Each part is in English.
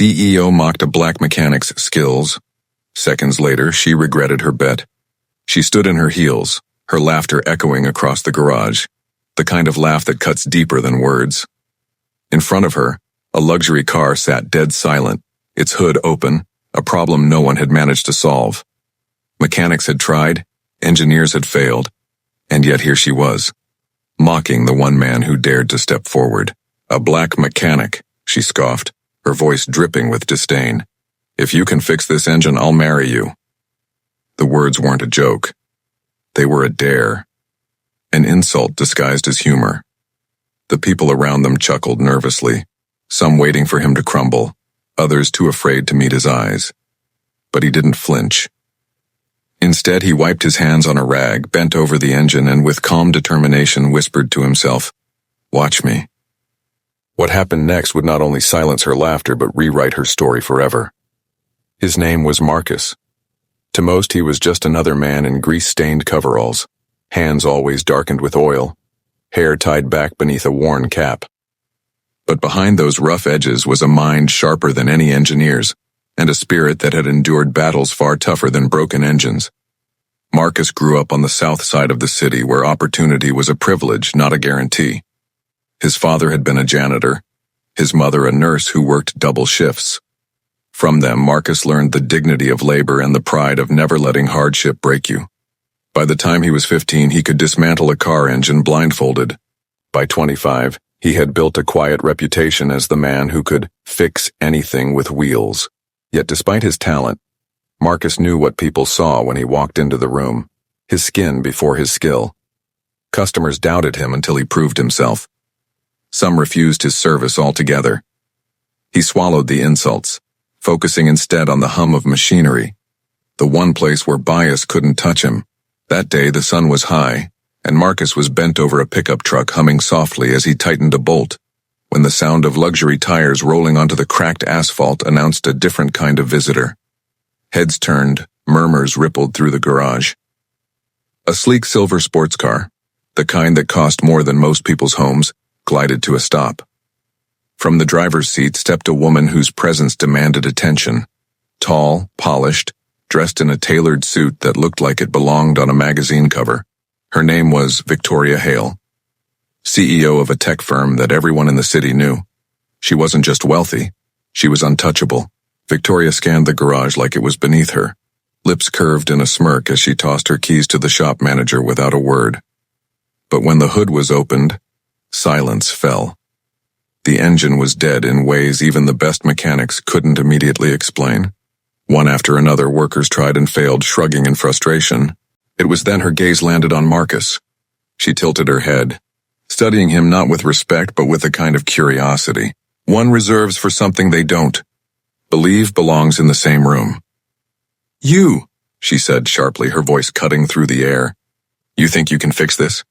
CEO mocked a black mechanic's skills. Seconds later, she regretted her bet. She stood in her heels, her laughter echoing across the garage, the kind of laugh that cuts deeper than words. In front of her, a luxury car sat dead silent, its hood open, a problem no one had managed to solve. Mechanics had tried, engineers had failed, and yet here she was, mocking the one man who dared to step forward. A black mechanic, she scoffed, her voice dripping with disdain. If you can fix this engine, I'll marry you. The words weren't a joke. They were a dare. An insult disguised as humor. The people around them chuckled nervously, some waiting for him to crumble, others too afraid to meet his eyes. But he didn't flinch. Instead, he wiped his hands on a rag, bent over the engine, and with calm determination whispered to himself, "Watch me." What happened next would not only silence her laughter but rewrite her story forever. His name was Marcus. To most, he was just another man in grease-stained coveralls, hands always darkened with oil, hair tied back beneath a worn cap. But behind those rough edges was a mind sharper than any engineer's, and a spirit that had endured battles far tougher than broken engines. Marcus grew up on the south side of the city where opportunity was a privilege, not a guarantee. His father had been a janitor, his mother a nurse who worked double shifts. From them, Marcus learned the dignity of labor and the pride of never letting hardship break you. By the time he was 15, he could dismantle a car engine blindfolded. By 25, he had built a quiet reputation as the man who could fix anything with wheels. Yet despite his talent, Marcus knew what people saw when he walked into the room, his skin before his skill. Customers doubted him until he proved himself. Some refused his service altogether. He swallowed the insults, focusing instead on the hum of machinery, the one place where bias couldn't touch him. That day the sun was high, and Marcus was bent over a pickup truck humming softly as he tightened a bolt, when the sound of luxury tires rolling onto the cracked asphalt announced a different kind of visitor. Heads turned, murmurs rippled through the garage. A sleek silver sports car, the kind that cost more than most people's homes, glided to a stop. From the driver's seat stepped a woman whose presence demanded attention. Tall, polished, dressed in a tailored suit that looked like it belonged on a magazine cover. Her name was Victoria Hale, CEO of a tech firm that everyone in the city knew. She wasn't just wealthy, she was untouchable. Victoria scanned the garage like it was beneath her, lips curved in a smirk as she tossed her keys to the shop manager without a word. But when the hood was opened, silence fell. The engine was dead in ways even the best mechanics couldn't immediately explain. One after another, workers tried and failed, shrugging in frustration. It was then her gaze landed on Marcus. She tilted her head, studying him not with respect but with a kind of curiosity. One reserves for something they don't. Believe belongs in the same room. "You," she said sharply, her voice cutting through the air. "You think you can fix this?"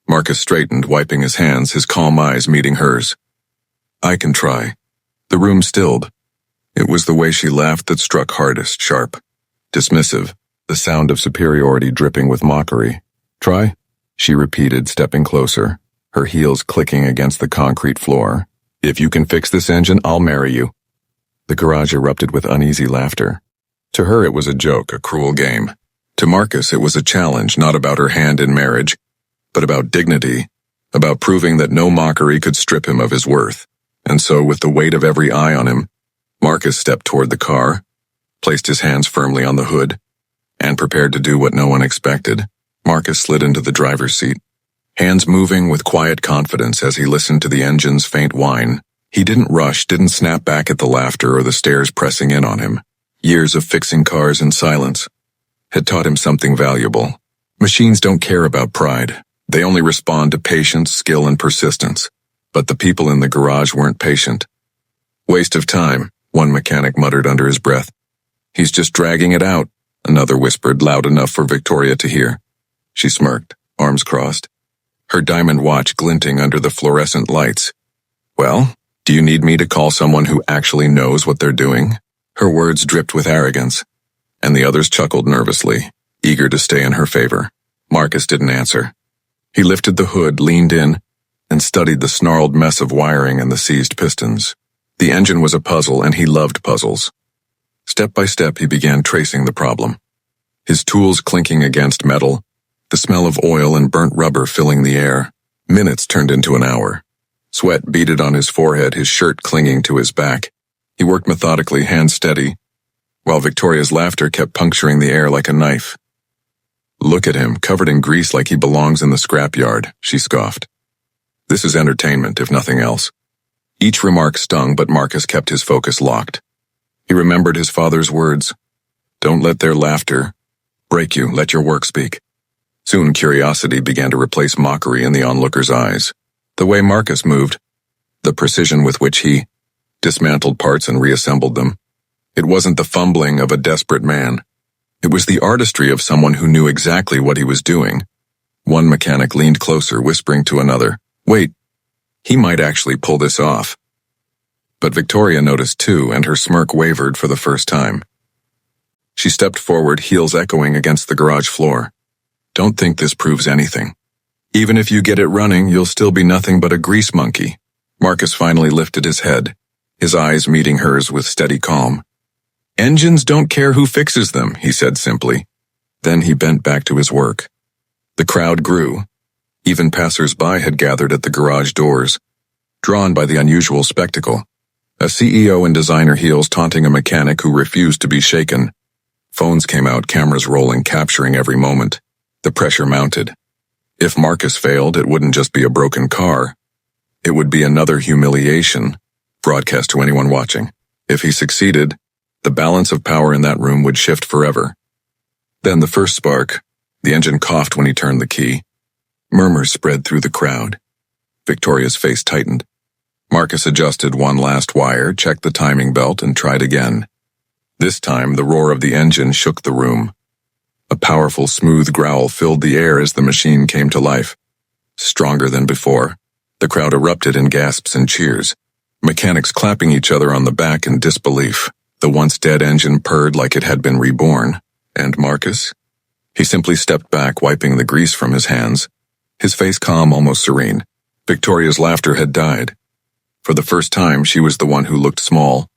Marcus straightened, wiping his hands, his calm eyes meeting hers. "I can try." The room stilled. It was the way she laughed that struck hardest, sharp, dismissive, the sound of superiority dripping with mockery. "Try?" she repeated, stepping closer, her heels clicking against the concrete floor. "If you can fix this engine, I'll marry you." The garage erupted with uneasy laughter. To her it was a joke, a cruel game. To Marcus it was a challenge, not about her hand in marriage, but about dignity, about proving that no mockery could strip him of his worth. And so, with the weight of every eye on him, Marcus stepped toward the car, placed his hands firmly on the hood, and prepared to do what no one expected. Marcus slid into the driver's seat, hands moving with quiet confidence as he listened to the engine's faint whine. He didn't rush, didn't snap back at the laughter or the stares pressing in on him. Years of fixing cars in silence had taught him something valuable. Machines don't care about pride. They only respond to patience, skill, and persistence. But the people in the garage weren't patient. "Waste of time," one mechanic muttered under his breath. "He's just dragging it out," another whispered, loud enough for Victoria to hear. She smirked, arms crossed, her diamond watch glinting under the fluorescent lights. "Well, do you need me to call someone who actually knows what they're doing?" Her words dripped with arrogance, and the others chuckled nervously, eager to stay in her favor. Marcus didn't answer. He lifted the hood, leaned in, and studied the snarled mess of wiring and the seized pistons. The engine was a puzzle, and he loved puzzles. Step by step, he began tracing the problem. His tools clinking against metal, the smell of oil and burnt rubber filling the air. Minutes turned into an hour. Sweat beaded on his forehead, his shirt clinging to his back. He worked methodically, hands steady, while Victoria's laughter kept puncturing the air like a knife. "Look at him, covered in grease like he belongs in the scrapyard," she scoffed. This is entertainment, if nothing else. Each remark stung, but Marcus kept his focus locked. He remembered his father's words. "Don't let their laughter break you, let your work speak." Soon curiosity began to replace mockery in the onlooker's eyes. The way Marcus moved, the precision with which he dismantled parts and reassembled them. It wasn't the fumbling of a desperate man. It was the artistry of someone who knew exactly what he was doing. One mechanic leaned closer, whispering to another, "Wait, he might actually pull this off." But Victoria noticed too, and her smirk wavered for the first time. She stepped forward, heels echoing against the garage floor. "Don't think this proves anything. Even if you get it running, you'll still be nothing but a grease monkey." Marcus finally lifted his head, his eyes meeting hers with steady calm. "Engines don't care who fixes them," he said simply. Then he bent back to his work. The crowd grew. Even passers-by had gathered at the garage doors, drawn by the unusual spectacle. A CEO in designer heels taunting a mechanic who refused to be shaken. Phones came out, cameras rolling, capturing every moment. The pressure mounted. If Marcus failed, it wouldn't just be a broken car. It would be another humiliation, broadcast to anyone watching. If he succeeded, the balance of power in that room would shift forever. Then the first spark. The engine coughed when he turned the key. Murmurs spread through the crowd. Victoria's face tightened. Marcus adjusted one last wire, checked the timing belt, and tried again. This time, the roar of the engine shook the room. A powerful, smooth growl filled the air as the machine came to life. Stronger than before, the crowd erupted in gasps and cheers, mechanics clapping each other on the back in disbelief. The once dead engine purred like it had been reborn. And Marcus? He simply stepped back, wiping the grease from his hands, his face calm, almost serene. Victoria's laughter had died. For the first time, she was the one who looked small.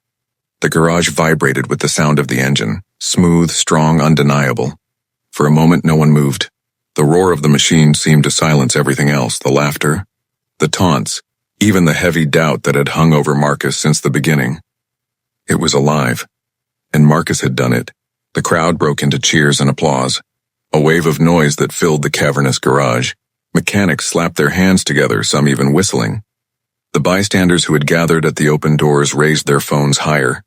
The garage vibrated with the sound of the engine, smooth, strong, undeniable. For a moment, no one moved. The roar of the machine seemed to silence everything else, the laughter, the taunts, even the heavy doubt that had hung over Marcus since the beginning. It was alive. And Marcus had done it. The crowd broke into cheers and applause, a wave of noise that filled the cavernous garage. Mechanics slapped their hands together, some even whistling. The bystanders who had gathered at the open doors raised their phones higher,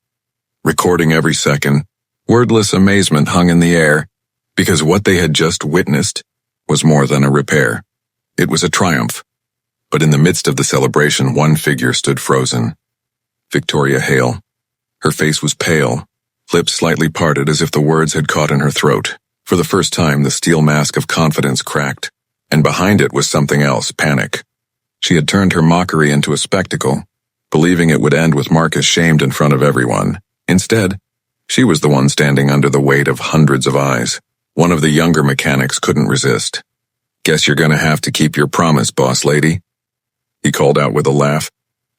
recording every second. Wordless amazement hung in the air, because what they had just witnessed was more than a repair. It was a triumph. But in the midst of the celebration, one figure stood frozen. Victoria Hale. Her face was pale, lips slightly parted as if the words had caught in her throat. For the first time, the steel mask of confidence cracked, and behind it was something else, panic. She had turned her mockery into a spectacle, believing it would end with Marcus shamed in front of everyone. Instead, she was the one standing under the weight of hundreds of eyes. One of the younger mechanics couldn't resist. "Guess you're gonna have to keep your promise, boss lady," he called out with a laugh.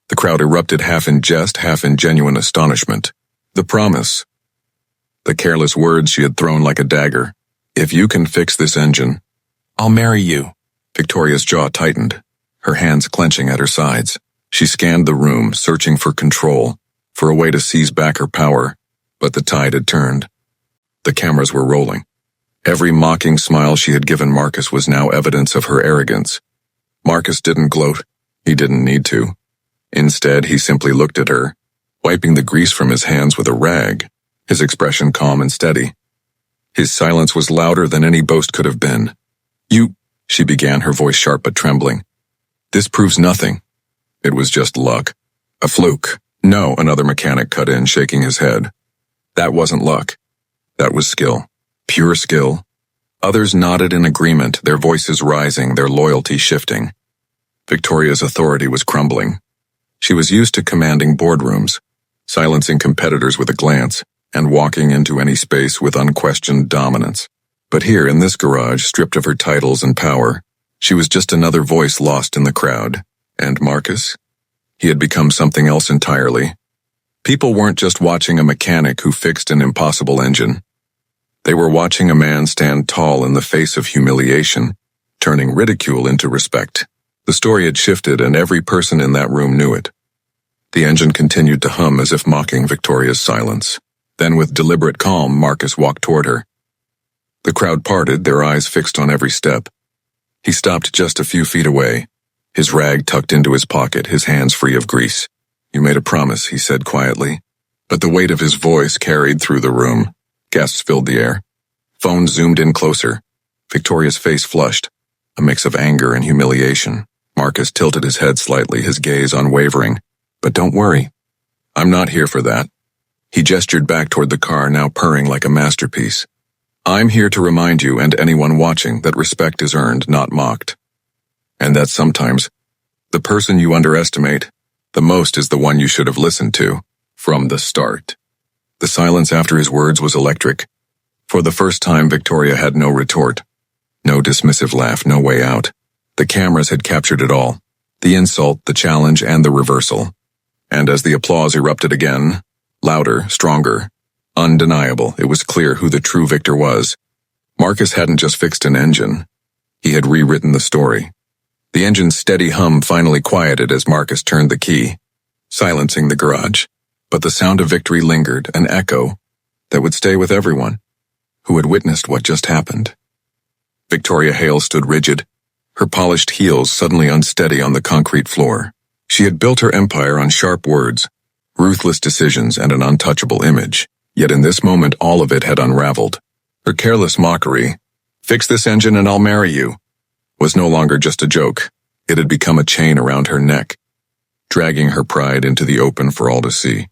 The crowd erupted, half in jest, half in genuine astonishment. The promise. The careless words she had thrown like a dagger. "If you can fix this engine, I'll marry you." Victoria's jaw tightened, her hands clenching at her sides. She scanned the room, searching for control, for a way to seize back her power, but the tide had turned. The cameras were rolling. Every mocking smile she had given Marcus was now evidence of her arrogance. Marcus didn't gloat. He didn't need to. Instead, he simply looked at her, wiping the grease from his hands with a rag, his expression calm and steady. His silence was louder than any boast could have been. "You," she began, her voice sharp but trembling. "This proves nothing. It was just luck. A fluke." "No," another mechanic cut in, shaking his head. "That wasn't luck. That was skill. Pure skill." Others nodded in agreement, their voices rising, their loyalty shifting. Victoria's authority was crumbling. She was used to commanding boardrooms, silencing competitors with a glance, and walking into any space with unquestioned dominance. But here, in this garage, stripped of her titles and power, she was just another voice lost in the crowd. And Marcus? He had become something else entirely, People weren't just watching a mechanic who fixed an impossible engine. They were watching a man stand tall in the face of humiliation, turning ridicule into respect. The story had shifted, and every person in that room knew it. The engine continued to hum as if mocking Victoria's silence. Then, with deliberate calm, Marcus walked toward her. The crowd parted, their eyes fixed on every step. He stopped just a few feet away, his rag tucked into his pocket, his hands free of grease. "You made a promise," he said quietly. But the weight of his voice carried through the room. Gasps filled the air. Phones zoomed in closer. Victoria's face flushed, a mix of anger and humiliation. Marcus tilted his head slightly, his gaze unwavering. "But don't worry. I'm not here for that." He gestured back toward the car, now purring like a masterpiece. "I'm here to remind you and anyone watching that respect is earned, not mocked. And that sometimes, the person you underestimate the most is the one you should have listened to from the start." The silence after his words was electric. For the first time, Victoria had no retort. No dismissive laugh, no way out. The cameras had captured it all. The insult, the challenge, and the reversal. And as the applause erupted again, louder, stronger, undeniable, it was clear who the true victor was. Marcus hadn't just fixed an engine. He had rewritten the story. The engine's steady hum finally quieted as Marcus turned the key, silencing the garage. But the sound of victory lingered, an echo that would stay with everyone who had witnessed what just happened. Victoria Hale stood rigid, her polished heels suddenly unsteady on the concrete floor. She had built her empire on sharp words, ruthless decisions, and an untouchable image. Yet in this moment all of it had unraveled. Her careless mockery, "Fix this engine and I'll marry you," was no longer just a joke. It had become a chain around her neck, dragging her pride into the open for all to see.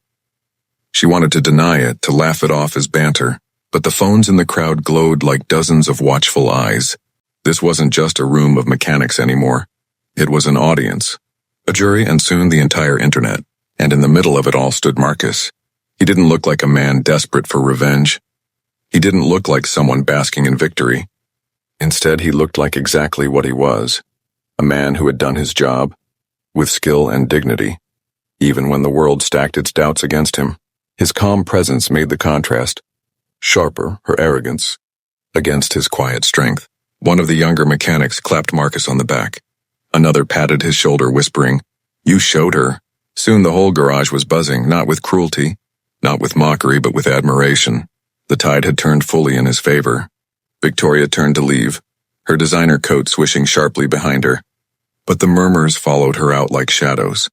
She wanted to deny it, to laugh it off as banter, but the phones in the crowd glowed like dozens of watchful eyes. This wasn't just a room of mechanics anymore. It was an audience, a jury, and soon the entire internet. And in the middle of it all stood Marcus. He didn't look like a man desperate for revenge. He didn't look like someone basking in victory. Instead, he looked like exactly what he was, a man who had done his job, with skill and dignity, even when the world stacked its doubts against him. His calm presence made the contrast sharper, her arrogance, against his quiet strength. One of the younger mechanics clapped Marcus on the back. Another patted his shoulder, whispering, "You showed her." Soon the whole garage was buzzing, not with cruelty, not with mockery, but with admiration. The tide had turned fully in his favor. Victoria turned to leave, her designer coat swishing sharply behind her. But the murmurs followed her out like shadows.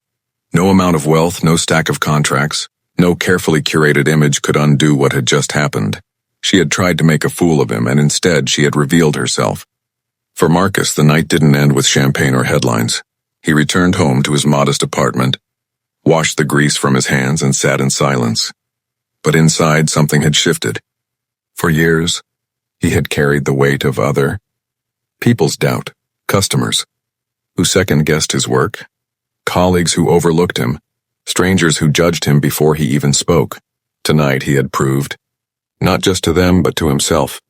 No amount of wealth, no stack of contracts, no carefully curated image could undo what had just happened. She had tried to make a fool of him, and instead she had revealed herself. For Marcus, the night didn't end with champagne or headlines. He returned home to his modest apartment, washed the grease from his hands, and sat in silence. But inside, something had shifted. For years, he had carried the weight of other people's doubt, customers who second-guessed his work, colleagues who overlooked him, strangers who judged him before he even spoke. Tonight he had proved, not just to them but to himself,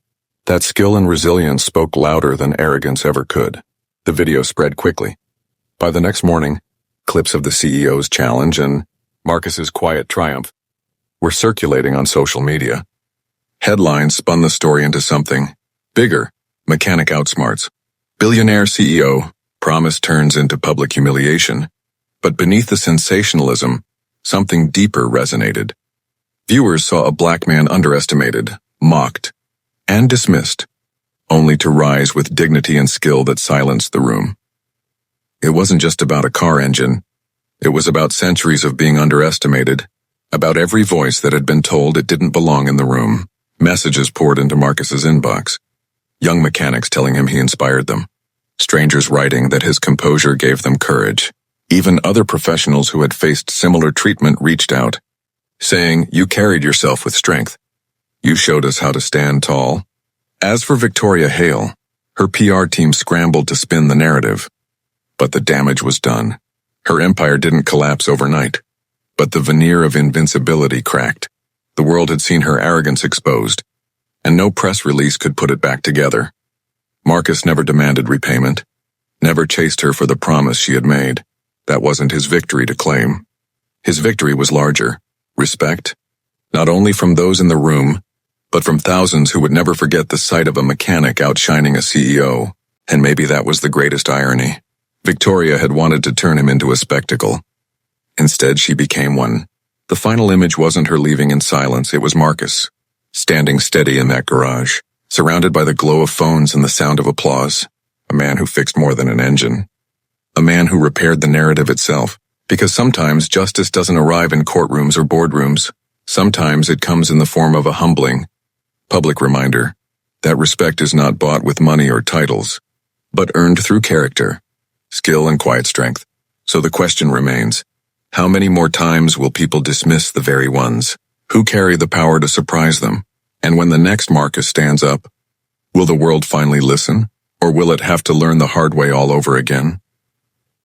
that skill and resilience spoke louder than arrogance ever could. The video spread quickly. By the next morning, clips of the CEO's challenge and Marcus's quiet triumph were circulating on social media. Headlines spun the story into something bigger. Mechanic outsmarts. Billionaire CEO. Promise turns into public humiliation. But beneath the sensationalism, something deeper resonated. Viewers saw a black man underestimated, mocked, and dismissed, only to rise with dignity and skill that silenced the room. It wasn't just about a car engine. It was about centuries of being underestimated, about every voice that had been told it didn't belong in the room. Messages poured into Marcus's inbox. Young mechanics telling him he inspired them. Strangers writing that his composure gave them courage. Even other professionals who had faced similar treatment reached out, saying, "You carried yourself with strength. You showed us how to stand tall." As for Victoria Hale, her PR team scrambled to spin the narrative. But the damage was done. Her empire didn't collapse overnight, but the veneer of invincibility cracked. The world had seen her arrogance exposed, and no press release could put it back together. Marcus never demanded repayment, never chased her for the promise she had made. That wasn't his victory to claim. His victory was larger, Respect? Not only from those in the room, but from thousands who would never forget the sight of a mechanic outshining a CEO. And maybe that was the greatest irony. Victoria had wanted to turn him into a spectacle. Instead, she became one. The final image wasn't her leaving in silence, it was Marcus, standing steady in that garage, surrounded by the glow of phones and the sound of applause. A man who fixed more than an engine. A man who repaired the narrative itself. Because sometimes justice doesn't arrive in courtrooms or boardrooms. Sometimes it comes in the form of a humbling, public reminder that respect is not bought with money or titles, but earned through character, skill, and quiet strength. So the question remains, how many more times will people dismiss the very ones who carry the power to surprise them? And when the next Marcus stands up, will the world finally listen, or will it have to learn the hard way all over again?